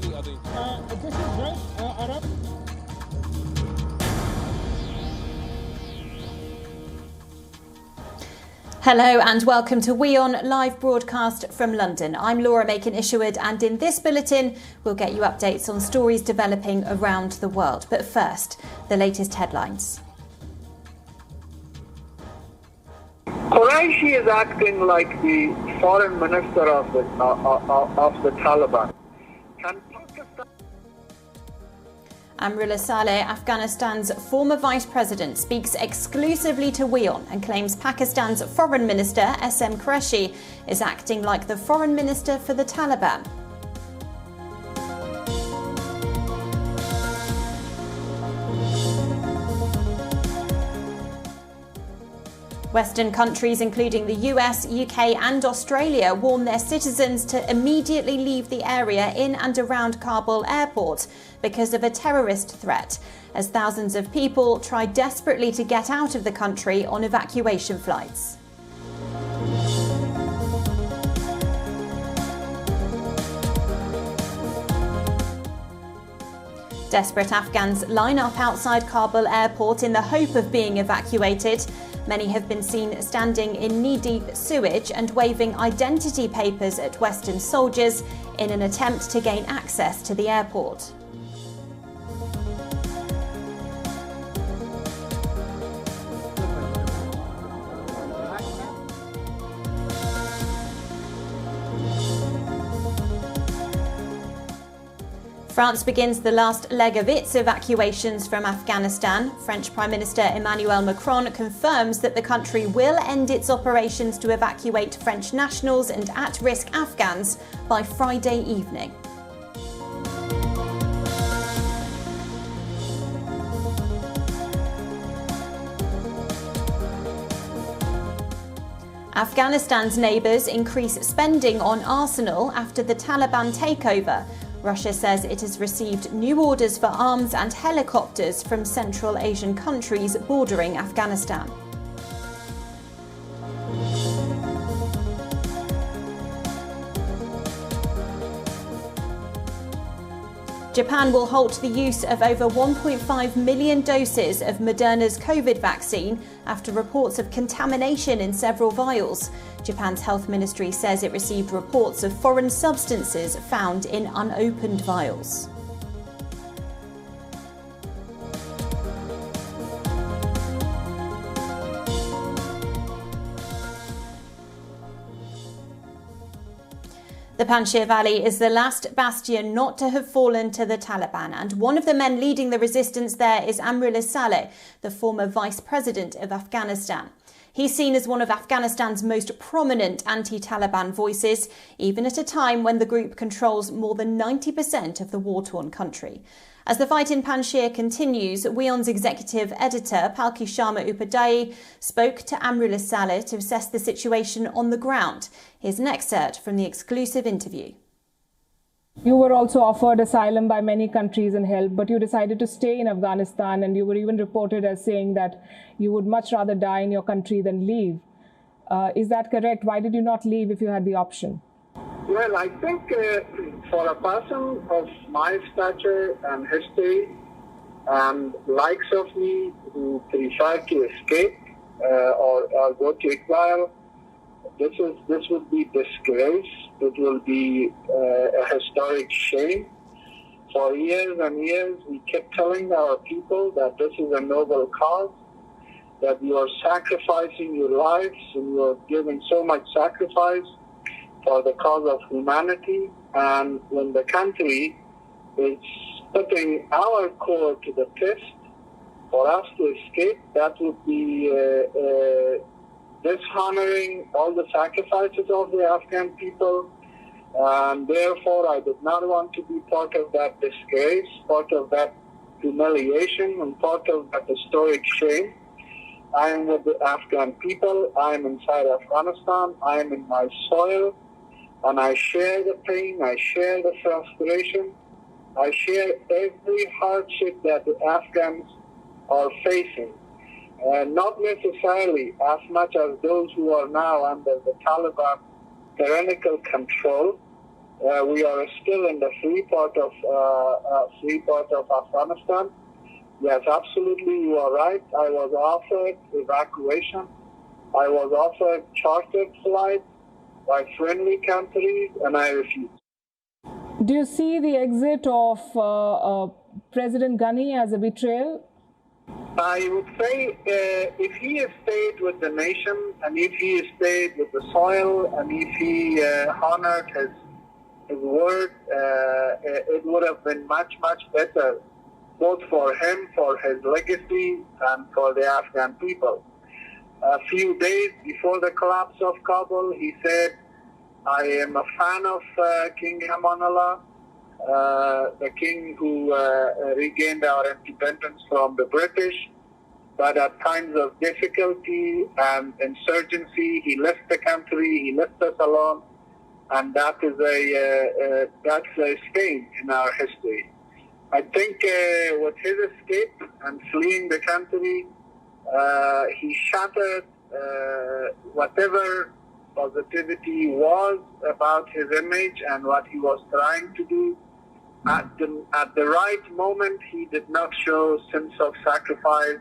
many other... This is right, Arab. Hello and welcome to WION live broadcast from London. I'm Laura Macon-Isherwood, and in this bulletin we'll get you updates on stories developing around the world. But first, the latest headlines. Quraishi is acting like the foreign minister of the Taliban. Amrullah Saleh, Afghanistan's former vice president, speaks exclusively to WION and claims Pakistan's foreign minister, SM Qureshi, is acting like the foreign minister for the Taliban. Western countries, including the US, UK and Australia, warn their citizens to immediately leave the area in and around Kabul airport because of a terrorist threat, as thousands of people try desperately to get out of the country on evacuation flights. Desperate Afghans line up outside Kabul airport in the hope of being evacuated. Many have been seen standing in knee-deep sewage and waving identity papers at Western soldiers in an attempt to gain access to the airport. France begins the last leg of its evacuations from Afghanistan. French Prime Minister Emmanuel Macron confirms that the country will end its operations to evacuate French nationals and at-risk Afghans by Friday evening. Afghanistan's neighbours increase spending on arsenal after the Taliban takeover. Russia says it has received new orders for arms and helicopters from Central Asian countries bordering Afghanistan. Japan will halt the use of over 1.5 million doses of Moderna's COVID vaccine after reports of contamination in several vials. Japan's health ministry says it received reports of foreign substances found in unopened vials. The Panjshir Valley is the last bastion not to have fallen to the Taliban, and one of the men leading the resistance there is Amrullah Saleh, the former vice president of Afghanistan. He's seen as one of Afghanistan's most prominent anti-Taliban voices, even at a time when the group controls more than 90% of the war-torn country. As the fight in Panjshir continues, WION's executive editor, Palki Sharma Upadhyay, spoke to Amrullah Saleh to assess the situation on the ground. Here's an excerpt from the exclusive interview. You were also offered asylum by many countries and help, but you decided to stay in Afghanistan, and you were even reported as saying that you would much rather die in your country than leave. Is that correct? Why did you not leave if you had the option? Well, I think for a person of my stature and history and likes of me who prefer to escape or go to exile, this would be disgrace. It will be a historic shame. For years and years, we kept telling our people that this is a noble cause, that you are sacrificing your lives and you are giving so much sacrifice for the cause of humanity. And when the country is putting our core to the test for us to escape, that would be dishonoring all the sacrifices of the Afghan people. And therefore, I did not want to be part of that disgrace, part of that humiliation, and part of that historic shame. I am with the Afghan people. I am inside Afghanistan. I am in my soil. And I share the pain. I share the frustration. I share every hardship that the Afghans are facing. Not necessarily as much as those who are now under the Taliban tyrannical control, We are still in the free part of Afghanistan. Yes, absolutely, you are right. I was offered evacuation. I was offered chartered flights by friendly countries, and I refused. Do you see the exit of President Ghani as a betrayal? I would say if he has stayed with the nation, and if he has stayed with the soil, and if he honored his word, it would have been much, much better, both for him, for his legacy, and for the Afghan people. A few days before the collapse of Kabul, he said, I am a fan of King Amanullah, the king who regained our independence from the British. But at times of difficulty and insurgency, he left the country, he left us alone, and that's a stain in our history. I think with his escape and fleeing the country, he shattered whatever positivity was about his image and what he was trying to do. At the right moment, he did not show sense of sacrifice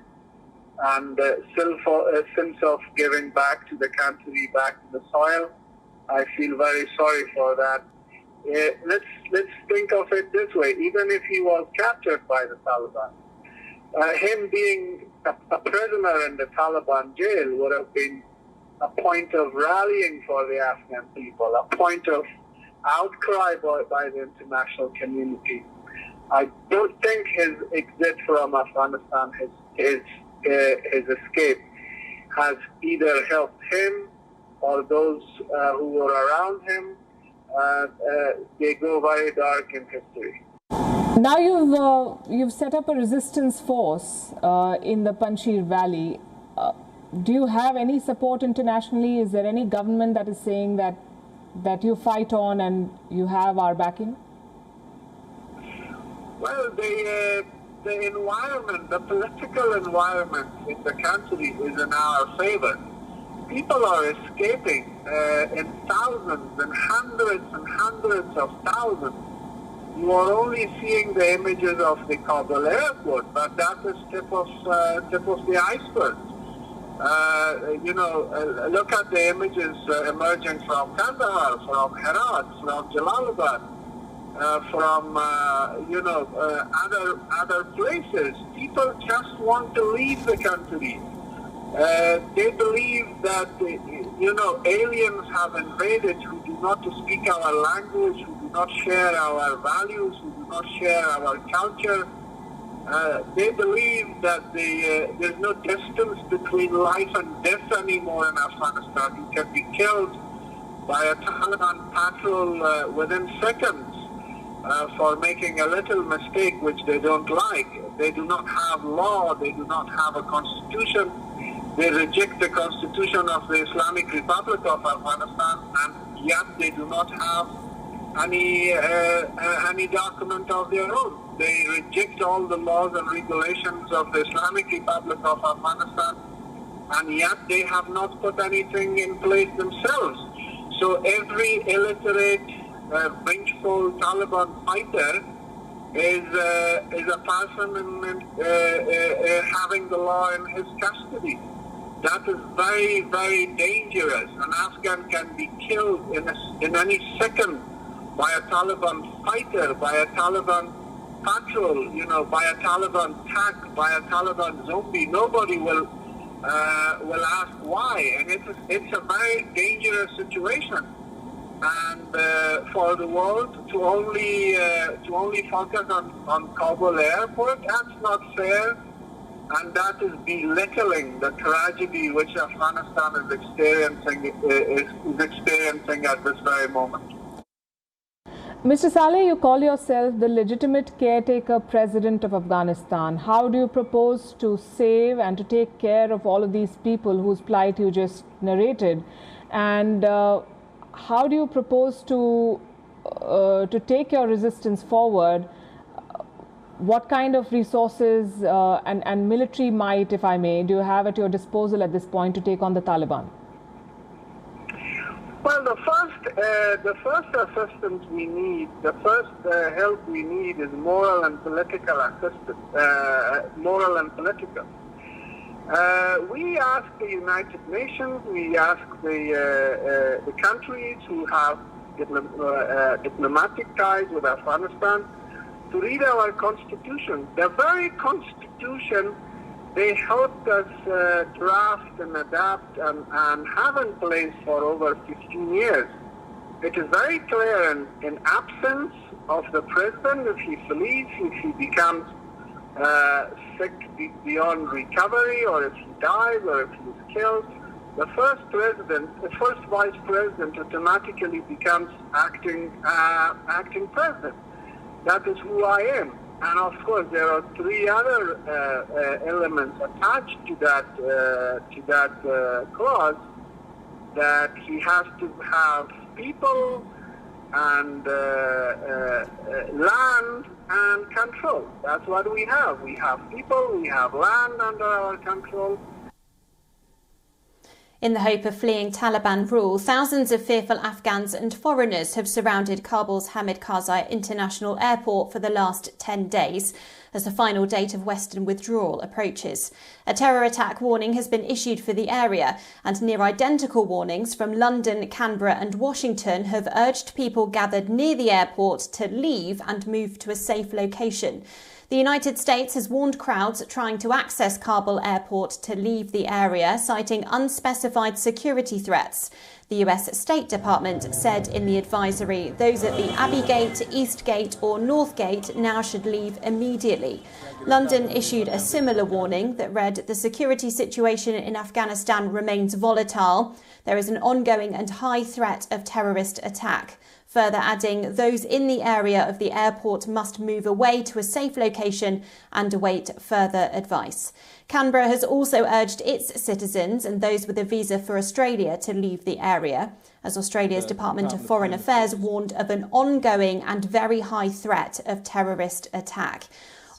and sense of giving back to the country, back to the soil. I feel very sorry for that. Let's think of it this way. Even if he was captured by the Taliban, him being a prisoner in the Taliban jail would have been a point of rallying for the Afghan people, a point of outcry by the international community. I don't think his exit from Afghanistan, his escape, has either helped him or those who were around him. They go very dark in history. Now you've set up a resistance force in the Panjshir Valley. Do you have any support internationally? Is there any government that is saying that you fight on and you have our backing? Well, the environment, the political environment in the country is in our favor. People are escaping in thousands and hundreds of thousands. You are only seeing the images of the Kabul airport, but that is tip of the iceberg. Look at the images emerging from Kandahar, from Herat, from Jalalabad, from other places. People just want to leave the country. They believe that aliens have invaded who do not speak our language, who do not share our values, who do not share our culture. They believe that there's no distance between life and death anymore in Afghanistan. You can be killed by a Taliban patrol within seconds for making a little mistake which they don't like. They do not have law. They do not have a constitution. They reject the constitution of the Islamic Republic of Afghanistan, and yet they do not have any document of their own. They reject all the laws and regulations of the Islamic Republic of Afghanistan, and yet they have not put anything in place themselves. So every illiterate, vengeful Taliban fighter is a person having the law in his custody. That is very, very dangerous. An Afghan can be killed in any second by a Taliban fighter, by a Taliban patrol, by a Taliban tank, by a Taliban zombie. Nobody will ask why, and it's a very dangerous situation. And for the world to only focus on Kabul airport, that's not fair, and that is belittling the tragedy which Afghanistan is experiencing at this very moment. Mr. Saleh, you call yourself the legitimate caretaker president of Afghanistan. How do you propose to save and to take care of all of these people whose plight you just narrated? And how do you propose to take your resistance forward? What kind of resources and military might, if I may, do you have at your disposal at this point to take on the Taliban? Well, the first assistance we need, the first help we need is moral and political assistance, moral and political. We ask the United Nations, we ask the countries who have diplomatic ties with Afghanistan to read our constitution. The very constitution they helped us draft and adapt and have in place for over 15 years. It is very clear in absence of the president, if he flees, if he becomes sick beyond recovery, or if he dies, or if he is killed, the first vice president automatically becomes acting president. That is who I am. And of course, there are three other elements attached to that clause, that he has to have people and land and control. That's what we have. We have people, we have land under our control. In the hope of fleeing Taliban rule, thousands of fearful Afghans and foreigners have surrounded Kabul's Hamid Karzai International Airport for the last 10 days as the final date of Western withdrawal approaches. A terror attack warning has been issued for the area, and near identical warnings from London, Canberra and Washington have urged people gathered near the airport to leave and move to a safe location. The United States has warned crowds trying to access Kabul airport to leave the area, citing unspecified security threats. The US State Department said in the advisory those at the Abbey Gate, East Gate or North Gate now should leave immediately. London issued a similar warning that read, "The security situation in Afghanistan remains volatile. There is an ongoing and high threat of terrorist attack." Further adding, those in the area of the airport must move away to a safe location and await further advice. Canberra has also urged its citizens and those with a visa for Australia to leave the area, as Australia's Department of Foreign Affairs warned of an ongoing and very high threat of terrorist attack.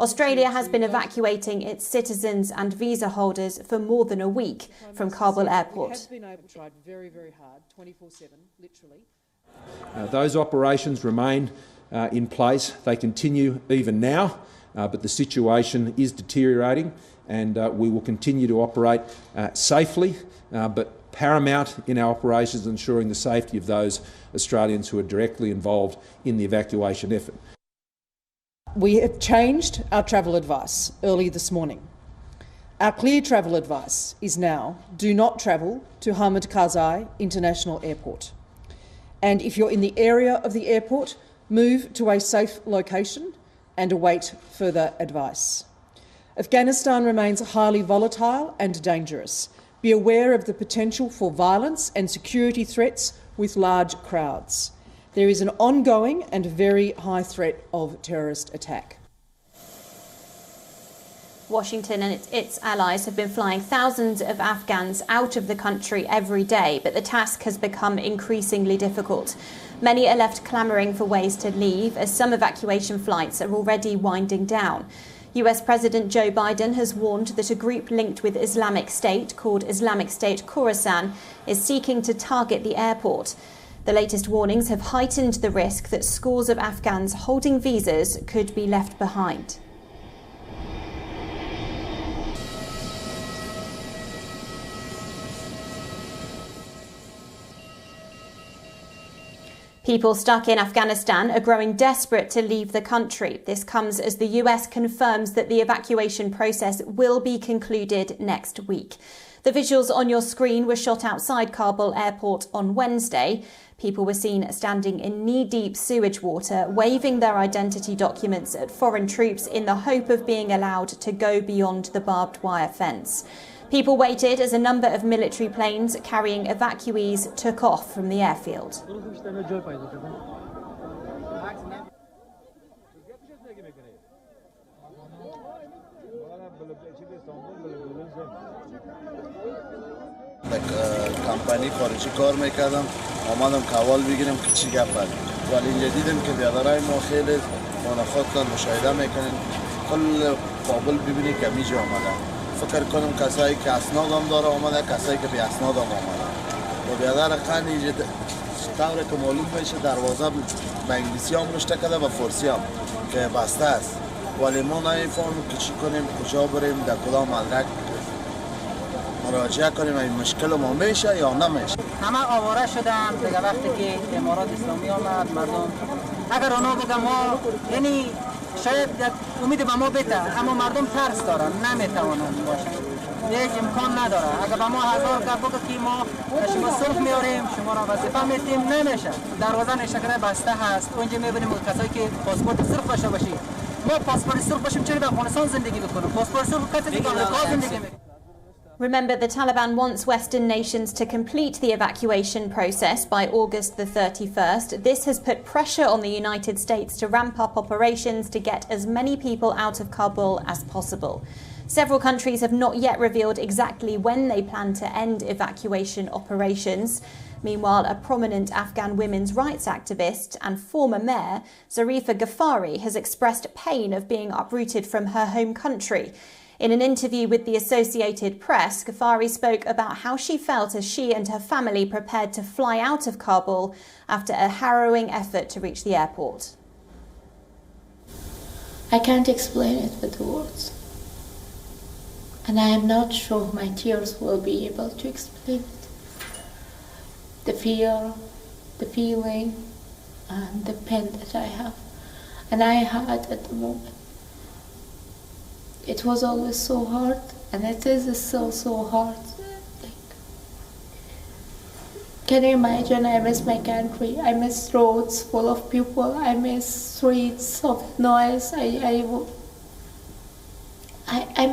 Australia has been evacuating its citizens and visa holders for more than a week from Kabul airport. We have been able to try very, very hard, 24/7, literally. Those operations remain in place. They continue even now, but the situation is deteriorating, and we will continue to operate safely, but paramount in our operations ensuring the safety of those Australians who are directly involved in the evacuation effort. We have changed our travel advice early this morning. Our clear travel advice is now do not travel to Hamid Karzai International Airport. And if you're in the area of the airport, move to a safe location and await further advice. Afghanistan remains highly volatile and dangerous. Be aware of the potential for violence and security threats with large crowds. There is an ongoing and very high threat of terrorist attack. Washington and its allies have been flying thousands of Afghans out of the country every day, but the task has become increasingly difficult. Many are left clamouring for ways to leave, as some evacuation flights are already winding down. US President Joe Biden has warned that a group linked with Islamic State, called Islamic State Khorasan, is seeking to target the airport. The latest warnings have heightened the risk that scores of Afghans holding visas could be left behind. People stuck in Afghanistan are growing desperate to leave the country. This comes as the US confirms that the evacuation process will be concluded next week. The visuals on your screen were shot outside Kabul airport on Wednesday. People were seen standing in knee-deep sewage water, waving their identity documents at foreign troops in the hope of being allowed to go beyond the barbed wire fence. People waited as a number of military planes carrying evacuees took off from the airfield. کمپانی خارجی کار میکردم آمدم کاوال بگیرم که چی گپ بود ولی اینجا دیدم که بیادرای ما خیلی خودتان مشاهده میکنین کل کابل ببینید که میجا آمده فکر کنم کسایی که اسناد هم داره آمده کسایی که بی اسناد هم آمده بیادر خانی طور که معلوم میشه دروازه به انگلیسی هم نوشته کرده و فارسی هم که بسته است ولی ما نمیفهمیم که چی کنیم کجا بریم در کدام مدرک مراجعه کنیم این مشکل ما میشه یا نمیشه. همه آواره شدن دیگه وقتی که امارات اسلامی آمد مردم اگر اونا بگم ما یعنی شاید امید به ما بده اما مردم ترس دارن نمیتوانن باشن هیچ امکان نداره اگر به ما هزار گپ بگه که ما شما صلح میاریم شما را وظیفه میدیم نمیشه دروازه نشکره بسته هست اونجا میبینیم کسایی که پاسپورت سرخ باشه باشی ما پاسپورت سرخ باشیم چرا در افغانستان زندگی بکنیم پاسپورت سرخ کسی که آمریکا زندگی میکنه. Remember, the Taliban wants Western nations to complete the evacuation process by August the 31st. This has put pressure on the United States to ramp up operations to get as many people out of Kabul as possible. Several countries have not yet revealed exactly when they plan to end evacuation operations. Meanwhile, a prominent Afghan women's rights activist and former mayor, Zarifa Ghaffari, has expressed pain of being uprooted from her home country. In an interview with the Associated Press, Ghaffari spoke about how she felt as she and her family prepared to fly out of Kabul after a harrowing effort to reach the airport. I can't explain it with words. And I am not sure my tears will be able to explain it. The fear, the feeling, and the pain that I have. And I had at the moment. It was always so hard, and it is still so hard. Can you imagine? I miss my country. I miss roads full of people. I miss streets of noise. I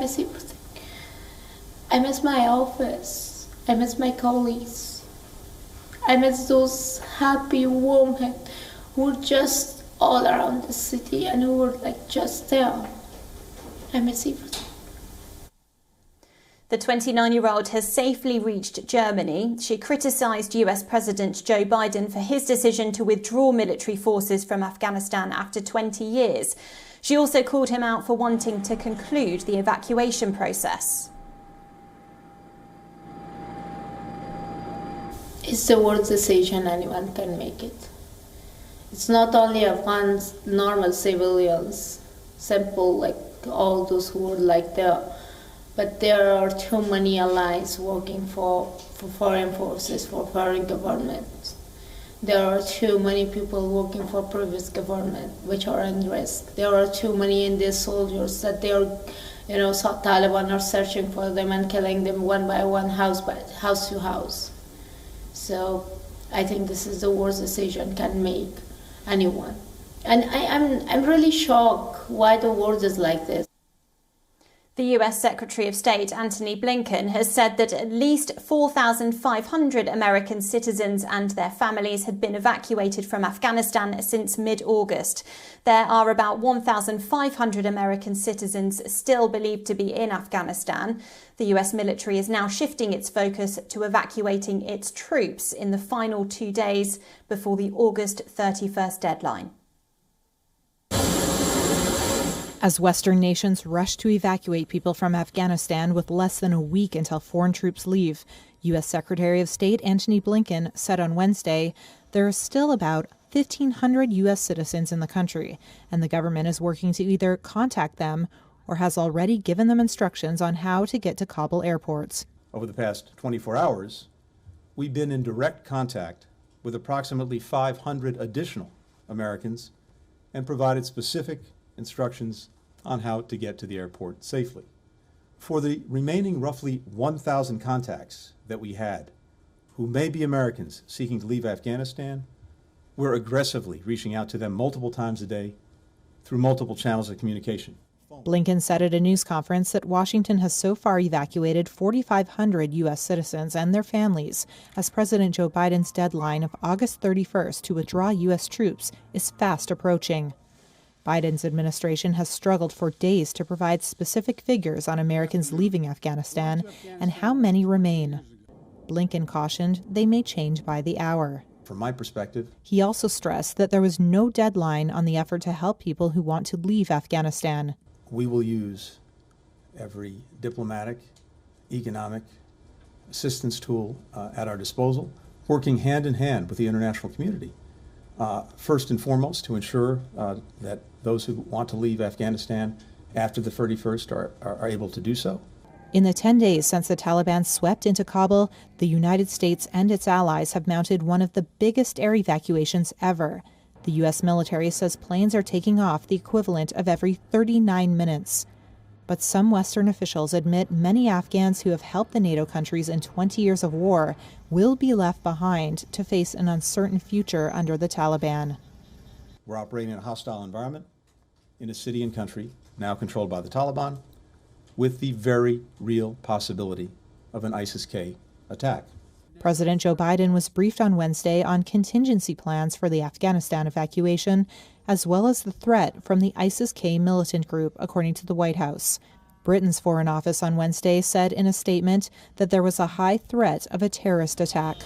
miss everything. I miss my office. I miss my colleagues. I miss those happy women who were just all around the city and who were like just there. I miss everything. The 29-year-old has safely reached Germany. She criticised US President Joe Biden for his decision to withdraw military forces from Afghanistan after 20 years. She also called him out for wanting to conclude the evacuation process. It's the worst decision anyone can make it. It's not only Afghans, normal civilians, simple like all those who were like there, but there are too many allies working for foreign forces, for foreign governments. There are too many people working for previous government, which are in risk. There are too many Indian soldiers that they are, Taliban are searching for them and killing them one by one, house to house. So I think this is the worst decision can make anyone. And I'm really shocked why the world is like this. The US Secretary of State Antony Blinken has said that at least 4,500 American citizens and their families had been evacuated from Afghanistan since mid-August. There are about 1,500 American citizens still believed to be in Afghanistan. The US military is now shifting its focus to evacuating its troops in the final 2 days before the August 31st deadline. As Western nations rush to evacuate people from Afghanistan with less than a week until foreign troops leave, U.S. Secretary of State Antony Blinken said on Wednesday there are still about 1,500 U.S. citizens in the country, and the government is working to either contact them or has already given them instructions on how to get to Kabul airports. Over the past 24 hours, we've been in direct contact with approximately 500 additional Americans and provided specific instructions on how to get to the airport safely. For the remaining roughly 1,000 contacts that we had, who may be Americans seeking to leave Afghanistan, we're aggressively reaching out to them multiple times a day through multiple channels of communication. Blinken said at a news conference that Washington has so far evacuated 4,500 U.S. citizens and their families, as President Joe Biden's deadline of August 31st to withdraw U.S. troops is fast approaching. Biden's administration has struggled for days to provide specific figures on Americans leaving Afghanistan and how many remain. Blinken cautioned they may change by the hour. From my perspective, he also stressed that there was no deadline on the effort to help people who want to leave Afghanistan. We will use every diplomatic, economic assistance tool at our disposal working hand in hand with the international community, first and foremost to ensure that those who want to leave Afghanistan after the 31st are able to do so. In the 10 days since the Taliban swept into Kabul, the United States and its allies have mounted one of the biggest air evacuations ever. The U.S. military says planes are taking off the equivalent of every 39 minutes. But some Western officials admit many Afghans who have helped the NATO countries in 20 years of war will be left behind to face an uncertain future under the Taliban. We're operating in a hostile environment in a city and country now controlled by the Taliban, with the very real possibility of an ISIS-K attack. President Joe Biden was briefed on Wednesday on contingency plans for the Afghanistan evacuation, as well as the threat from the ISIS-K militant group, according to the White House. Britain's Foreign Office on Wednesday said in a statement that there was a high threat of a terrorist attack.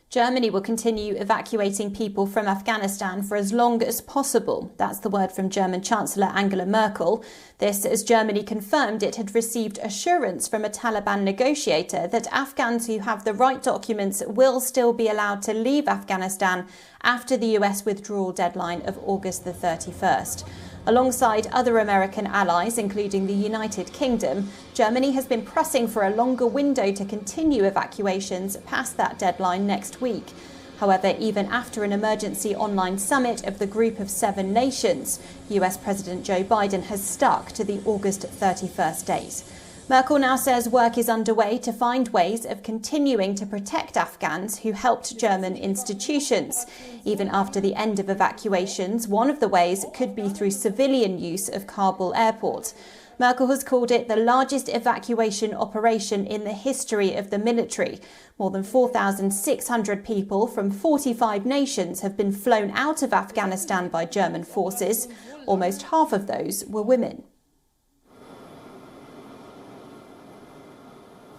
Germany will continue evacuating people from Afghanistan for as long as possible. That's the word from German Chancellor Angela Merkel. This as Germany confirmed it had received assurance from a Taliban negotiator that Afghans who have the right documents will still be allowed to leave Afghanistan after the US withdrawal deadline of August the 31st. Alongside other American allies, including the United Kingdom, Germany has been pressing for a longer window to continue evacuations past that deadline next week. However, even after an emergency online summit of the Group of 7 nations, US President Joe Biden has stuck to the August 31st date. Merkel now says work is underway to find ways of continuing to protect Afghans who helped German institutions. Even after the end of evacuations, one of the ways could be through civilian use of Kabul airport. Merkel has called it the largest evacuation operation in the history of the military. More than 4,600 people from 45 nations have been flown out of Afghanistan by German forces. Almost half of those were women.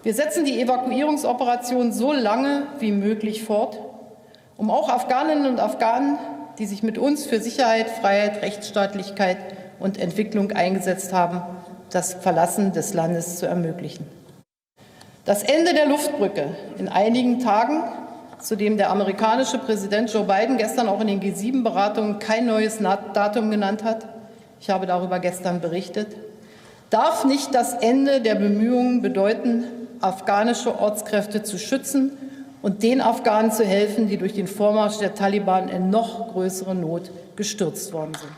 Wir setzen die Evakuierungsoperation so lange wie möglich fort, um auch Afghaninnen und Afghanen, die sich mit uns für Sicherheit, Freiheit, Rechtsstaatlichkeit und Entwicklung eingesetzt haben, das Verlassen des Landes zu ermöglichen. Das Ende der Luftbrücke in einigen Tagen, zu dem der amerikanische Präsident Joe Biden gestern auch in den G7-Beratungen kein neues Datum genannt hat, ich habe darüber gestern berichtet, darf nicht das Ende der Bemühungen bedeuten, afghanische Ortskräfte zu schützen und den Afghanen zu helfen, die durch den Vormarsch der Taliban in noch größere Not gestürzt worden sind.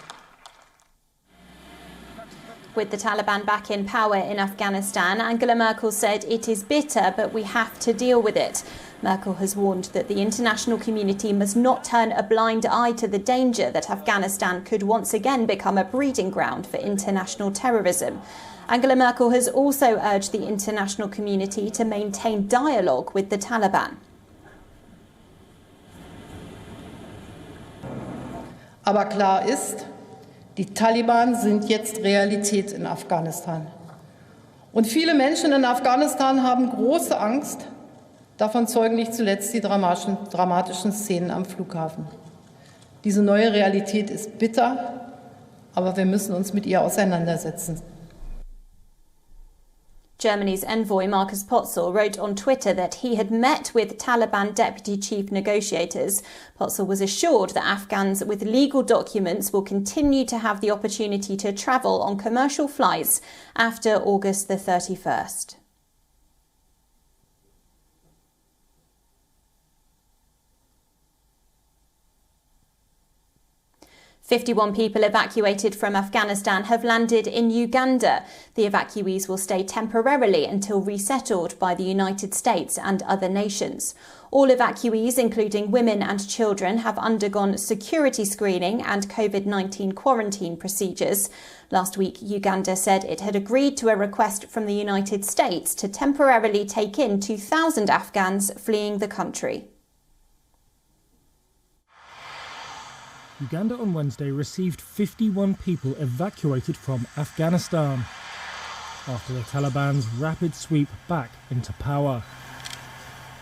With the Taliban back in power in Afghanistan, Angela Merkel said it is bitter, but we have to deal with it. Merkel has warned that the international community must not turn a blind eye to the danger that Afghanistan could once again become a breeding ground for international terrorism. Angela Merkel has also urged the international community to maintain dialogue with the Taliban. Aber klar ist, die Taliban sind jetzt Realität in Afghanistan. Und viele Menschen in Afghanistan haben große Angst. Davon zeugen nicht zuletzt die dramatischen Szenen am Flughafen. Diese neue Realität ist bitter, aber wir müssen uns mit ihr auseinandersetzen. Germany's envoy Markus Potzel wrote on Twitter that he had met with Taliban deputy chief negotiators. Potzel was assured that Afghans with legal documents will continue to have the opportunity to travel on commercial flights after August the 31st. "51 people evacuated from Afghanistan have landed in Uganda. The evacuees will stay temporarily until resettled by the United States and other nations. All evacuees, including women and children, have undergone security screening and COVID-19 quarantine procedures. Last week, Uganda said it had agreed to a request from the United States to temporarily take in 2,000 Afghans fleeing the country. Uganda on Wednesday received 51 people evacuated from Afghanistan after the Taliban's rapid sweep back into power.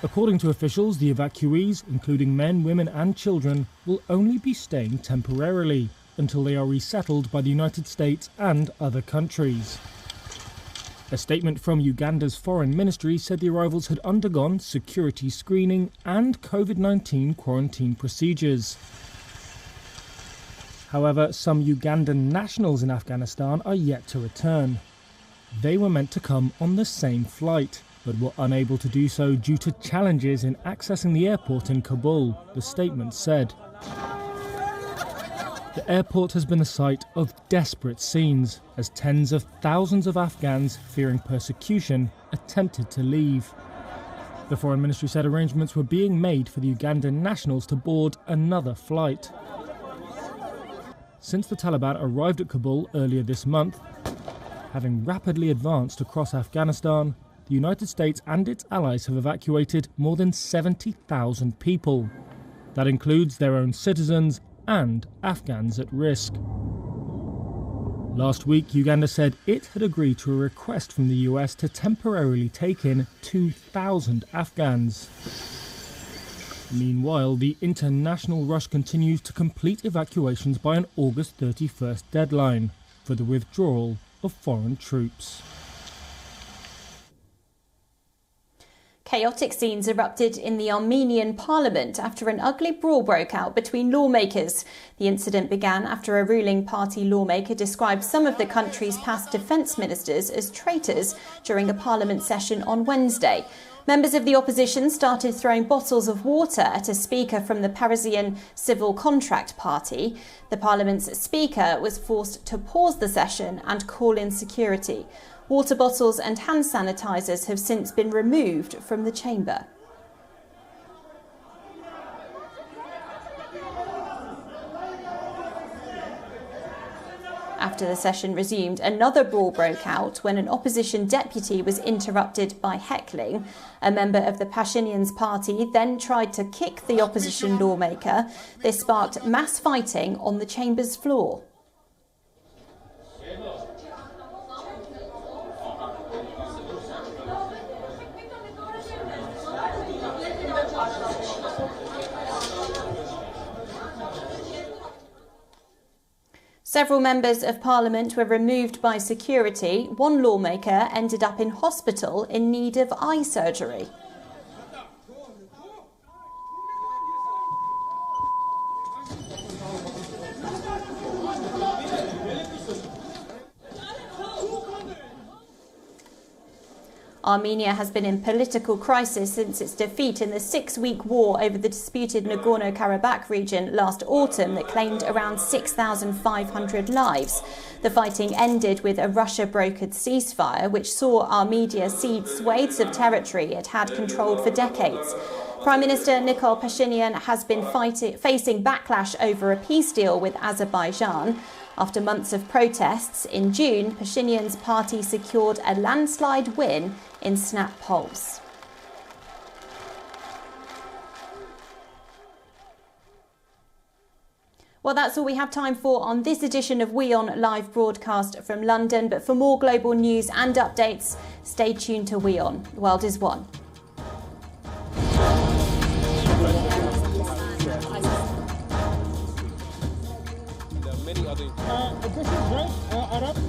According to officials, the evacuees, including men, women and children, will only be staying temporarily until they are resettled by the United States and other countries. A statement from Uganda's foreign ministry said the arrivals had undergone security screening and COVID-19 quarantine procedures. However, some Ugandan nationals in Afghanistan are yet to return. They were meant to come on the same flight, but were unable to do so due to challenges in accessing the airport in Kabul, the statement said. The airport has been the site of desperate scenes as tens of thousands of Afghans, fearing persecution, attempted to leave. The Foreign Ministry said arrangements were being made for the Ugandan nationals to board another flight. Since the Taliban arrived at Kabul earlier this month, having rapidly advanced across Afghanistan, the United States and its allies have evacuated more than 70,000 people. That includes their own citizens and Afghans at risk. Last week, Uganda said it had agreed to a request from the US to temporarily take in 2,000 Afghans. Meanwhile, the international rush continues to complete evacuations by an August 31st deadline for the withdrawal of foreign troops. Chaotic scenes erupted in the Armenian parliament after an ugly brawl broke out between lawmakers. The incident began after a ruling party lawmaker described some of the country's past defence ministers as traitors during a parliament session on Wednesday. Members of the opposition started throwing bottles of water at a speaker from the Parisian Civil Contract Party. The parliament's speaker was forced to pause the session and call in security. Water bottles and hand sanitisers have since been removed from the chamber. After the session resumed, another brawl broke out when an opposition deputy was interrupted by heckling. A member of the Pashinyan's party then tried to kick the opposition lawmaker. This sparked mass fighting on the chamber's floor. Several members of parliament were removed by security. One lawmaker ended up in hospital in need of eye surgery. Armenia has been in political crisis since its defeat in the 6-week war over the disputed Nagorno-Karabakh region last autumn that claimed around 6,500 lives. The fighting ended with a Russia-brokered ceasefire, which saw Armenia cede swathes of territory it had controlled for decades. Prime Minister Nikol Pashinyan has been facing backlash over a peace deal with Azerbaijan. After months of protests, in June, Pashinyan's party secured a landslide win in snap polls. Well, that's all we have time for on this edition of WION Live Broadcast from London. But for more global news and updates, stay tuned to WION. The world is one. This is right, Arab.